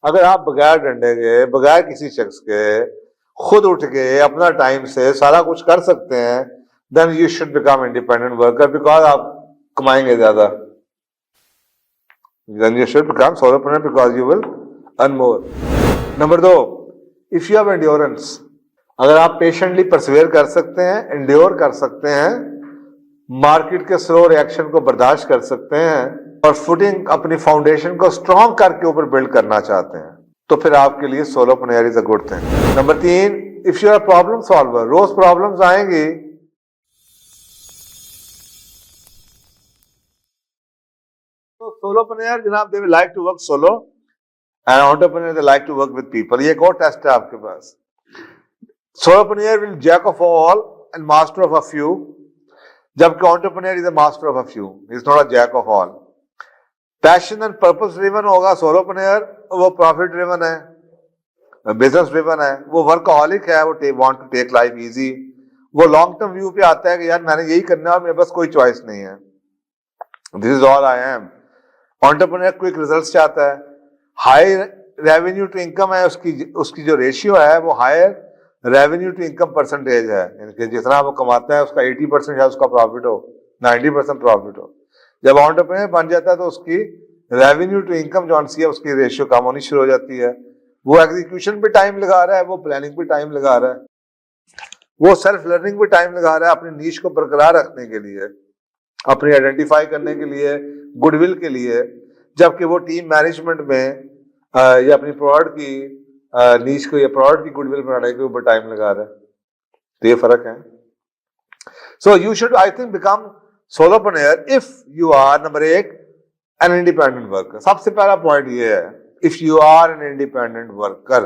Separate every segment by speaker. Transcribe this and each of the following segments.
Speaker 1: अगर आप बगैर डंडे के, बगैर किसी शख्स के खुद उठ के अपना टाइम से सारा कुछ कर सकते हैं, then you should become independent worker, because आप कमाएंगे ज्यादा। Then you should become solopreneur because you will earn more. Number 2, if you have endurance, अगर आप पेशेंटली परसिवियर कर सकते हैं, एंड्योर कर सकते हैं, मार्केट के स्लो रिएक्शन को बर्दाश्त कर सकते हैं और फुटिंग अपनी फाउंडेशन को स्ट्रॉन्ग करके ऊपर बिल्ड करना चाहते हैं, तो फिर आपके लिए solopreneur is a good thing. Number 3, if you are problem solver, रोज प्रॉब्लम्स आएंगी, तो सोलोप्रेन्योर जनाब they will like to work solo and entrepreneur they like to work with people. ये एक और टेस्ट है आपके पास। Solopreneur will jack of all and master of a few, जबकि entrepreneur is a master of a few, is not a jack of all. Passion and purpose driven होगा solopreneur, वो profit driven है, business driven है, वो workaholic है, वो want to take life easy, वो long term view पे आता है कि यार मैंने यही करना है और मेरे पास कोई चॉइस नहीं है, this is all I am. Entrepreneur quick results चाहता है, हाई रेवेन्यू टू इनकम है, उसकी जो रेशियो है वो higher revenue to income percentage है, यानी जितना वो कमाता है उसका 80% या उसका प्रॉफिट हो, 90% प्रॉफिट हो। जब एंटरप्रेन्योर बन जाता है तो उसकी रेवेन्यू टू इनकम जो है उसकी रेशियो कम होनी शुरू हो जाती है, वो एग्जीक्यूशन पे टाइम लगा रहा है, वो प्लानिंग पे टाइम लगा रहा है, वो सेल्फ लर्निंग पे टाइम लगा रहा है अपनी नीश को बरकरार रखने के लिए, अपनी आइडेंटिफाई करने के लिए, गुडविल के लिए, जबकि वो टीम मैनेजमेंट में या अपनी प्रोडक्ट की नीश को या प्रोडक्ट की गुडविल बनाने के ऊपर टाइम लगा रहा है। तो ये फर्क है। So you should I think become solopreneur if you are, number 1, an independent worker. सबसे पहला पॉइंट ये है, if you are an independent worker,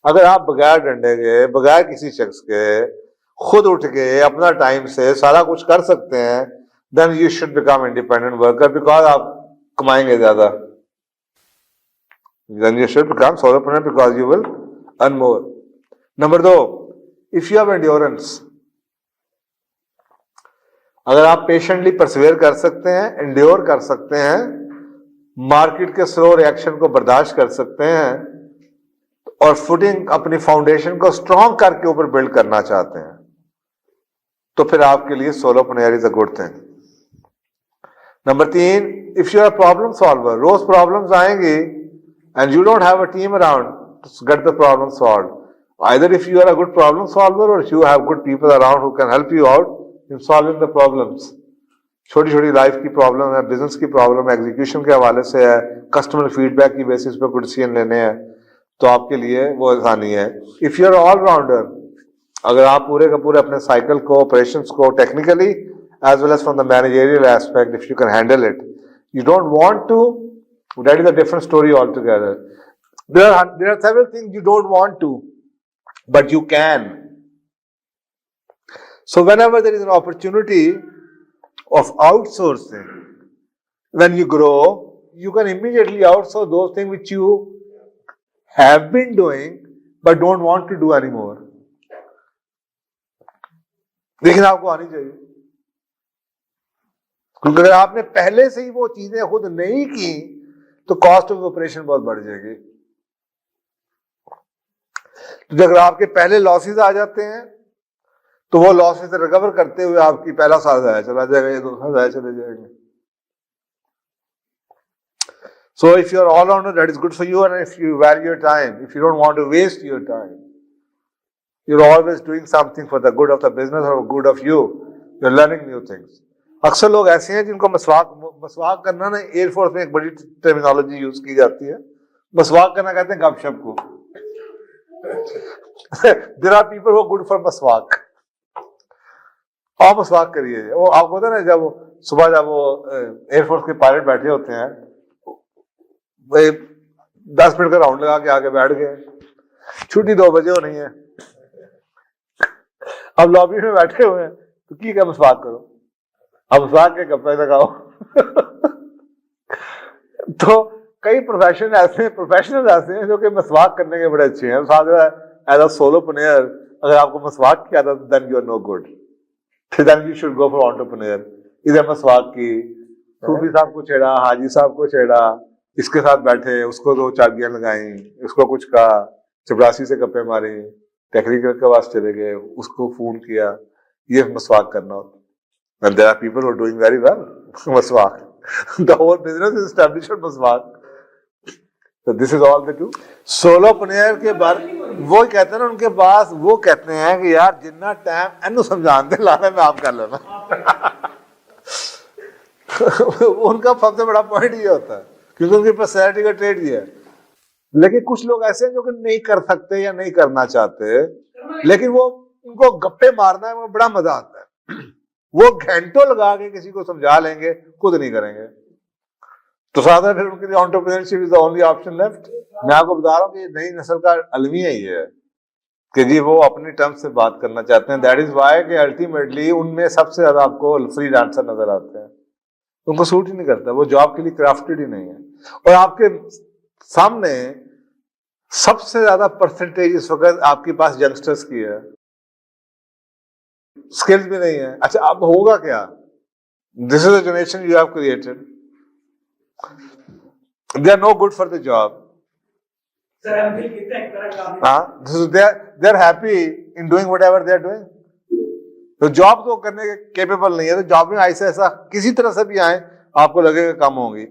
Speaker 1: अगर आप बगैर डंडे के, बगैर किसी शख्स के खुद उठ के अपना टाइम से सारा कुछ कर सकते हैं, then you should become independent worker, because आप कमाएंगे ज्यादा। Then you should become solopreneur because you will earn more. Number 2, if you have endurance, अगर आप पेशेंटली परसिवियर कर सकते हैं, एंड्योर कर सकते हैं, मार्केट के स्लो रिएक्शन को बर्दाश्त कर सकते हैं और फुटिंग अपनी फाउंडेशन को स्ट्रॉन्ग करके ऊपर बिल्ड करना चाहते हैं, तो फिर आपके लिए solopreneur is a good thing. Number 3, if you are problem solver, रोज प्रॉब्लम्स आएंगी and you don't have a team around to get the problem solved. Either if you are a good problem solver or if you have good people around who can help you out in solving the problems. छोटी छोटी life की problem है, business की problem है, execution के हवाले से है, कस्टमर फीडबैक की बेसिस पे कुछ डिसीजन लेने हैं, तो आपके लिए वो आसानी है। इफ यू आर ऑलराउंडर, अगर आप पूरे का पूरे अपने साइकिल को, ऑपरेशंस को technically as well as from the managerial aspect, if you can handle it, you don't want to, that is a different story altogether. There are several things you don't want to, but you can. So whenever there is an opportunity of outsourcing, when you grow, you can immediately outsource those things which you have been doing but don't want to do anymore. लेकिन आपको आनी चाहिए, क्योंकि अगर आपने पहले से ही वो चीजें खुद नहीं की तो कॉस्ट ऑफ ऑपरेशन बहुत बढ़ जाएगी। तो अगर आपके पहले लॉसेस आ जाते हैं तो वो लॉसेस रिकवर करते हुए आपकी पहला साल जाया चला जाएगा, ये 2 साल जाया चले जाएंगे। So if you are all rounder, that is good for you, and if you value your time, if you don't want to waste your time, you are always doing something for the good of the business और good of you, you are learning new things. अक्सर लोग ऐसे हैं जिनको मसवाक करना ना, air force में एक बड़ी टर्मिनोलॉजी यूज की जाती है, मसवाक करना कहते हैं गपशप को। There are people who are good for मसवाक, आप मसवाक करिए। वो आपको पता है ना, जब सुबह जब वो एयरफोर्स के पायलट बैठे होते हैं, वो 10 मिनट का राउंड लगा के आगे बैठ गए, छुट्टी 2 बजे होनी है, अब लॉबी में बैठे हुए हैं, तो की क्या मसवाक करो, अब मसवाक के कपड़े लगाओ। तो कई प्रोफेशनल ऐसे हैं जो कि मसवाक करने के बड़े अच्छे हैं। एज अ सोलोप्रेन्योर, अगर आपको मसवाक की आदत, then you are no good, then you should go for entrepreneur. इधर मसवाक की, सूफी साहब को छेड़ा, हाजी साहब को छेड़ा, इसके साथ बैठे, उसको 2 चाबियां लगाई, उसको कुछ कहा, चपरासी से गप्पे मारी, टेक्निकल के पास चले गए, उसको फोन किया, ये मसवाक करना होता। And there are people who are doing very well. Maswak. The whole business is established on Maswak. So this is all they do. Solopreneur के बारे वो कहते हैं ना, उनके पास वो कहते हैं कि यार जितना टाइम एनु समझान दे लाना मैं आप कर लेना। उनका सबसे बड़ा पॉइंट ये होता है, क्योंकि उनकी पर्सनैलिटी का ट्रेड ये है। लेकिन कुछ लोग ऐसे हैं जो कि नहीं कर सकते या नहीं करना चाहते, लेकिन वो उनको गप्पे मारना है, वो बड़ा मजा आता है। वो घंटों लगा के किसी को समझा लेंगे, खुद नहीं करेंगे। तो साधा फिर उनके लिए entrepreneurship is the only option left. मैं आपको बता रहा हूँ कि नई नस्ल का अलमिया ही है कि जी वो अपनी टर्म्स से बात करना चाहते हैं। दैट इज वाई कि अल्टीमेटली उनमें सबसे ज्यादा आपको फ्रीलांसर नजर आते हैं। उनको सूट ही नहीं करता, वो जॉब के लिए क्राफ्टेड ही नहीं है। और आपके सामने सबसे ज्यादा परसेंटेज इस वक्त आपके पास यंगस्टर्स की है, स्किल्स भी नहीं है। अच्छा, अब होगा क्या? This is the generation you have created, they are no good for the job. They are happy in doing whatever they are doing. तो जॉब तो करने के केपेबल नहीं है, तो जॉब में ऐसा ऐसा किसी तरह से भी आए आपको लगेगा कम होंगी।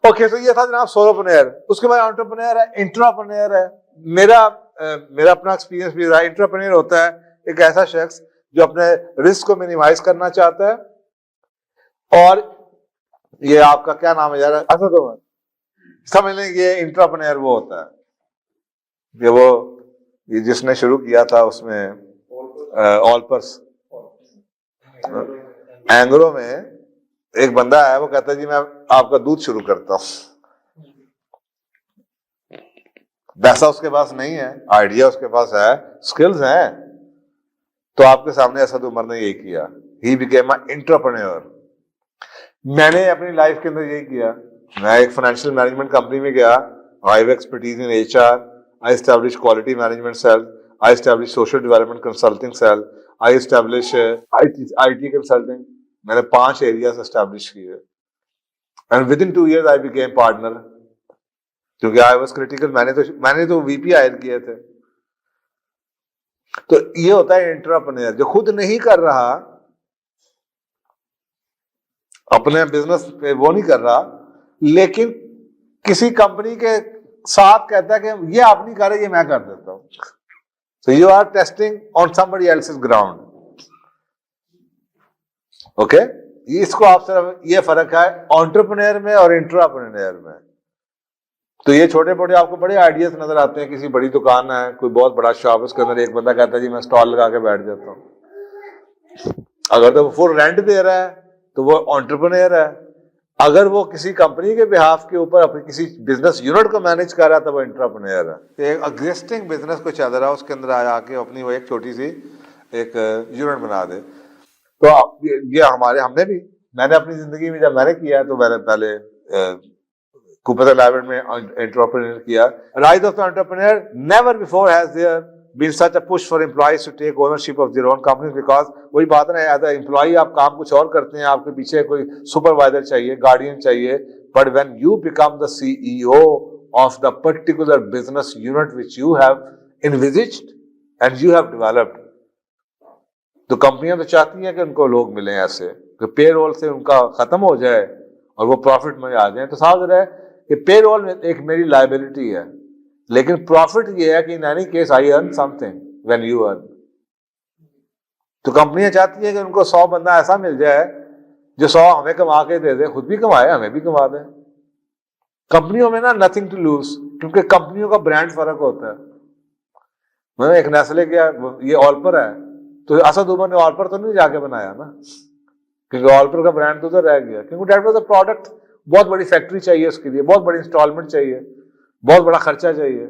Speaker 1: ओके, तो ये था जनाब सोलोप्रेन्योर। उसके बाद एंटरप्रेन्योर है, इंट्राप्रेन्योर है। मेरा अपना एक्सपीरियंस भी रहा। इंट्राप्रेन्योर होता है एक ऐसा शख्स जो अपने रिस्क को मिनिमाइज करना चाहता है। और ये आपका क्या नाम है यार, ऐसा तो समझ लें ये इंट्राप्रेन्योर वो होता है कि वो ये जिसने शुरू किया था उसमें ऑलपर्स एंग्रो में एक बंदा है, वो कहता है जी मैं आपका दूध शुरू करता हूं। पैसा उसके पास नहीं है, आइडिया उसके पास है, स्किल्स हैं। तो आपके सामने असद उमर ने यही किया, ही बिकेम एन एंटरप्रेन्योर। मैंने अपनी लाइफ के अंदर यही किया। मैं एक फाइनेंशियल मैनेजमेंट कंपनी में गया, I have expertise in HR, I establish quality management cell, I establish social development consulting cell, I establish IT consulting. मैंने 5 एरियाज एस्टैब्लिश किए and within 2 years I became partner, क्योंकि I was critical. मैंने तो VP higher किए थे। तो ये होता है एंटरप्रेन्योर, जो खुद नहीं कर रहा, अपने बिजनेस पे वो नहीं कर रहा, लेकिन किसी कंपनी के साथ कहता है कि ये आप नहीं कर रहे, ये मैं कर देता हूं। So you are testing on somebody else's ground. Okay, इसको आप सिर्फ ये फर्क है एंटरप्रेन्योर में और इंट्राप्रेन्योर में। तो ये छोटे मोटे आपको बड़े आइडियाज नजर आते हैं। किसी बड़ी दुकान है, कोई बहुत बड़ा शॉप, उसके अंदर एक बंदा कहता है जी मैं स्टॉल लगा के बैठ जाता हूं। अगर तो वो फुल रेंट दे रहा है तो वो एंटरप्रेन्योर है। अगर वो किसी कंपनी के बिहाफ के ऊपर अपनी किसी बिजनेस यूनिट को मैनेज कर रहा है तो वो एंटरप्रेन्योर है। एक एग्जिस्टिंग बिजनेस को चल रहा है, उसके अंदर आके अपनी वो एक छोटी सी एक यूनिट बना दे। तो ये हमने भी, मैंने अपनी जिंदगी में जब मैंने किया तो मैंने पहले कूपर इलेवन में एंटरप्रेन्योर किया। Rise of the entrepreneur, never before has there been such a push for employees to take ownership of their own company, because वही बात है, एज अ एम्प्लॉय आप काम कुछ और करते हैं, आपके पीछे कोई सुपरवाइजर चाहिए, गार्डियन चाहिए, but when you become the CEO of the particular business unit which you have envisaged and you have developed, तो कंपनियां तो चाहती हैं कि उनको लोग मिले ऐसे कि पेरोल से उनका खत्म हो जाए और वो प्रॉफिट में आ जाए। तो समझ रहे कि पेरोल में एक मेरी लायबिलिटी है, लेकिन प्रॉफिट ये है कि in any case I earn something when you earn. तो कंपनियां चाहती हैं कि उनको 100 बंदा ऐसा मिल जाए जो 100 हमें कमा के दे दे, खुद भी कमाए, हमें भी कमा दे। कंपनियों में ना नथिंग टू लूज, क्योंकि कंपनियों का ब्रांड फर्क होता है। मैंने एक नेस्ले किया, ये ऑलपर है, तो असद उमर ने ऑलपर तो नहीं जाके बनाया ना, क्योंकि ऑलपर का ब्रांड तो उधर रह गया, क्योंकि डेट वाज अ प्रोडक्ट। बहुत बड़ी फैक्ट्री चाहिए उसके लिए, बहुत बड़ी इंस्टॉलमेंट चाहिए, बहुत बड़ा खर्चा चाहिए,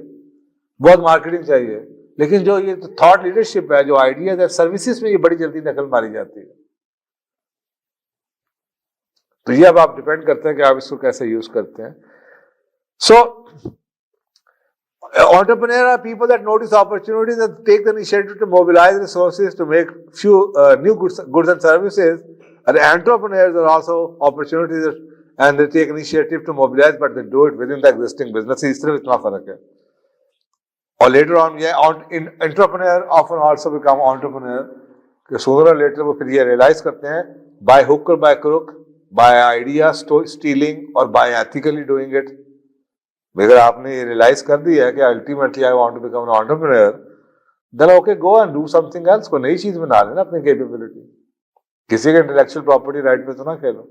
Speaker 1: बहुत मार्केटिंग चाहिए। लेकिन जो ये थॉट लीडरशिप है, जो आइडियाज है, सर्विसेज में ये बड़ी जल्दी नकल मारी जाती है। तो ये अब आप डिपेंड करते हैं कि आप इसको कैसे यूज करते हैं। सो entrepreneurs are people that notice opportunities and take the initiative to mobilize resources to make few new goods and services. And entrepreneurs are also opportunities and they take initiative to mobilize, but they do it within the existing business. इस तरफ इतना फर्क है. और later on, entrepreneur often also become entrepreneur. कि sooner or later वो फिर ये realize करते हैं by hook or by crook, by idea stealing or by ethically doing it. अगर आपने ये realize कर दिया है कि ultimately I want to become an entrepreneur, then okay, go and do something else. कोई नई चीज बना लेना अपनी capability. किसी के इंटेलेक्चुअल प्रॉपर्टी राइट पे तो ना खेलो.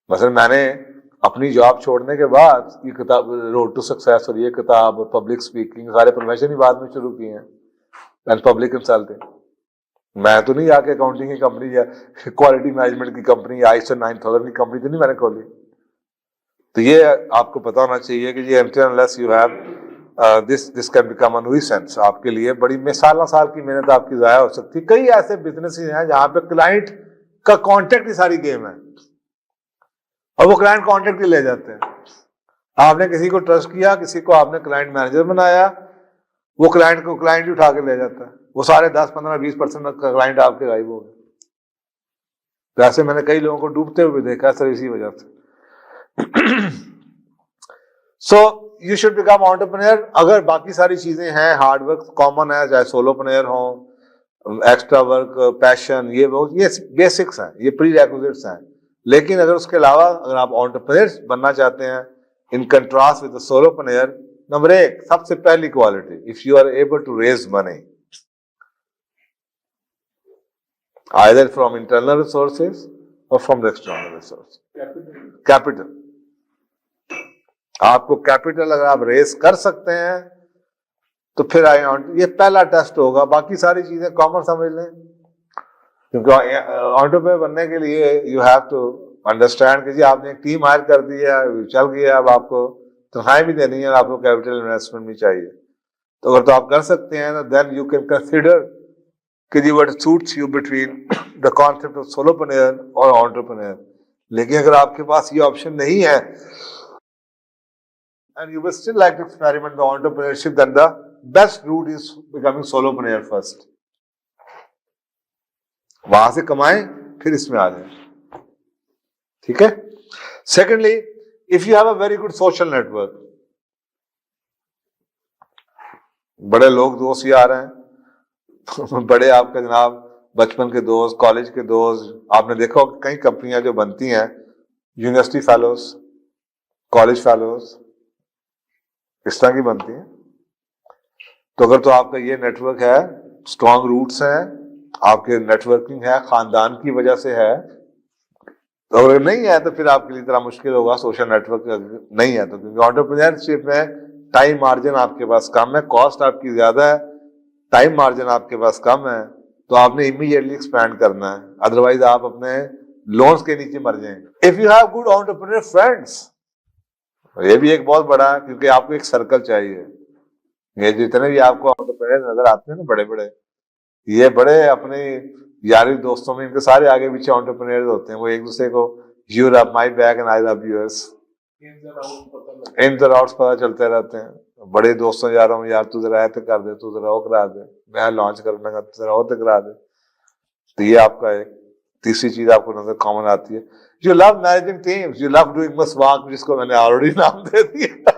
Speaker 1: मसलन मैंने अपनी जॉब छोड़ने के बाद ये किताब रोड टू सक्सेस और ये किताब और पब्लिक स्पीकिंग सारे प्रोफेशन ही बाद में शुरू किए हैं एंड पब्लिक कंसल्टिंग. मैं तो नहीं आके अकाउंटिंग की कंपनी या क्वालिटी मैनेजमेंट की कंपनी या ISO 9000 की कंपनी तो नहीं मैंने खोली. तो ये आपको पता होना चाहिए कि ये unless you have this can become a nuisance आपके लिए. बड़ी में साल की मेहनत आपकी जाया हो सकती है. कई ऐसे बिजनेस हैं जहां पे क्लाइंट का कॉन्टेक्ट ही सारी गेम है और वो क्लाइंट कॉन्टेक्ट ही ले जाते हैं. आपने किसी को ट्रस्ट किया, किसी को आपने क्लाइंट मैनेजर बनाया, वो क्लाइंट ही उठा के ले जाता है. वो सारे 10, 15, 20% का क्लाइंट आपके गायब हो गए. तो ऐसे मैंने कई लोगों को डूबते हुए देखा सर इसी वजह से. So you should become entrepreneur. अगर बाकी सारी चीजें हैं, हार्ड वर्क कॉमन है, चाहे सोलोप्रेन्योर हो, एक्स्ट्रा वर्क, पैशन, ये बेसिक्स हैं, ये प्री रिक्विजिट्स हैं. लेकिन अगर उसके अलावा अगर आप एंटरप्रेन्योर बनना चाहते हैं in contrast with the solopreneur, number 1 सबसे पहली quality, if you are able to raise money either from internal resources और from the external resource. Capital, आपको कैपिटल अगर आप रेस कर सकते हैं तो फिर ये पहला टेस्ट होगा. बाकी सारी चीजें कॉमन समझ लें, क्योंकि एंटरप्रेन्योर बनने के लिए यू हैव टू अंडरस्टैंड कि जी आपने एक टीम हायर कर दी है, चल गया, अब आपको तनख्वाहें भी देनी है, आपको कैपिटल इन्वेस्टमेंट भी चाहिए. तो अगर तो आप कर सकते हैं, देन यू कैन कंसिडर कि जी what suits you between the concept of solopreneur और एंटरप्रेन्योर. लेकिन अगर आपके पास ये ऑप्शन नहीं है and you will still like to experiment the entrepreneurship, then the best route is becoming solopreneur first. वहां से कमाएं फिर इसमें आ जाए. ठीक है. Secondly, if you have a very good social network, बड़े लोग दोस्त यार हैं, बड़े आपके जनाब बचपन के दोस्त, कॉलेज के दोस्त. आपने देखा होगा कई कंपनियां जो बनती हैं, यूनिवर्सिटी फेलोज, कॉलेज फेलोज, इस तरह की बनती है. तो अगर तो आपका ये नेटवर्क है, स्ट्रॉन्ग रूट्स हैं, आपके नेटवर्किंग है, खानदान की वजह से है, तो अगर नहीं है तो फिर आपके लिए इतना मुश्किल होगा. सोशल नेटवर्क नहीं है तो, क्योंकि एंटरप्रेन्योरशिप में टाइम मार्जिन आपके पास कम है, कॉस्ट आपकी ज्यादा है, टाइम मार्जिन आपके पास कम है, तो आपने इमीडिएटली एक्सपैंड करना है, अदरवाइज आप अपने लोन्स के नीचे मर जाएंगे. If you have good entrepreneur friends, ये भी एक बहुत बड़ा, क्योंकि आपको एक सर्कल चाहिए. ये जितने भी आपको एंटरप्रेन्योर नजर आते हैं ना बड़े बड़े, ये बड़े अपने यारी दोस्तों में इनके सारे आगे पीछे एंटरप्रेन्योर होते हैं. वो एक दूसरे को you rub my back and I रब योर्स, इन और आउट्स पता चलते रहते हैं. बड़े दोस्तों जा रहा हूँ, यार तू जरा ऐसे कर दे, तू जरा वो करा दे, मैं लॉन्च करने का, तू जरा वो करा दे. तो ये आपका एक तीसरी चीज आपको नजर कॉमन आती है. You love managing teams, you love doing मसवाक, जिसको मैंने ऑलरेडी नाम दे दिया.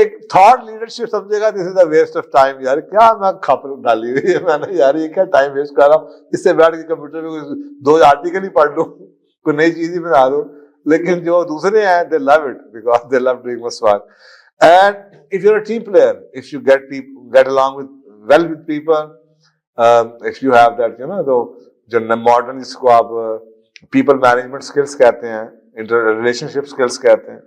Speaker 1: एक थॉट लीडरशिप समझेगा this is the waste of time. यार क्या मैं खप डाली हुई है मैंने, यार ये क्या टाइम वेस्ट कर रहा हूँ, इससे बैठ के कंप्यूटर में 2 आर्टिकल ही पढ़ लूं, कोई नई चीज ही बना दूं. लेकिन जो दूसरे हैं they love it because they love doing मसवाक. And if you are a team player, if you get along with well with people, if you have that you know जो मॉडर्न जिसको आप पीपल मैनेजमेंट स्किल्स कहते हैं, relationship skills कहते हैं.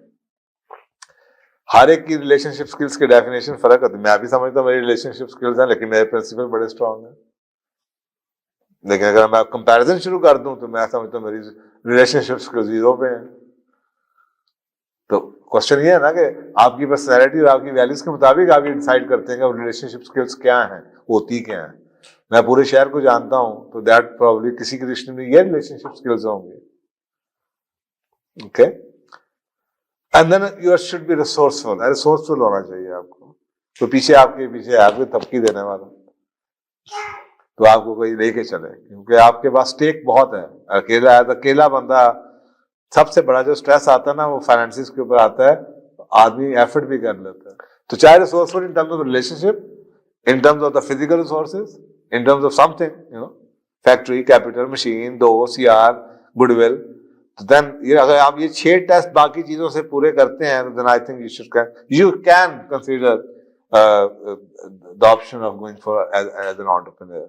Speaker 1: हर एक की रिलेशनशिप स्किल्स की डेफिनेशन फर्क होती है. मैं भी समझता हूँ मेरी रिलेशनशिप स्किल्स हैं, लेकिन मेरे प्रिंसिपल बड़े स्ट्रांग हैं. लेकिन अगर मैं कंपैरिजन शुरू कर दूं तो मैं समझता हूँ मेरी रिलेशनशिप स्किल्स 0 पे हैं. तो क्वेश्चन ये है ना कि आपकी पर्सनैलिटी और आपकी वैल्यूज के मुताबिक आप ये डिसाइड करते हैं कि रिलेशनशिप स्किल्स क्या हैं, होती क्या हैं. मैं पूरे शहर को जानता हूं, तो दैट प्रॉब्ली किसी के रिश्ते में ये रिलेशनशिप स्किल्स होंगे. Okay. And then you should be resourceful. Resourceful होना चाहिए आपको. तो पीछे आपके आपको थपकी देने वाला, तो आपको कोई लेके चले, क्योंकि आपके पास स्टेक बहुत है. अकेला बंदा सबसे बड़ा जो स्ट्रेस आता है ना वो फाइनेंसिस के ऊपर आता है, तो आदमी एफर्ट भी कर लेता है। तो चाहे resourceful in terms of relationship, in terms of the physical resources, in terms of something, factory, capital, machine, दोस्त, यार, goodwill, then ये अगर आप ये 6 टेस्ट बाकी चीजों से पूरे करते हैं, then I think you can consider the option of going for as an entrepreneur.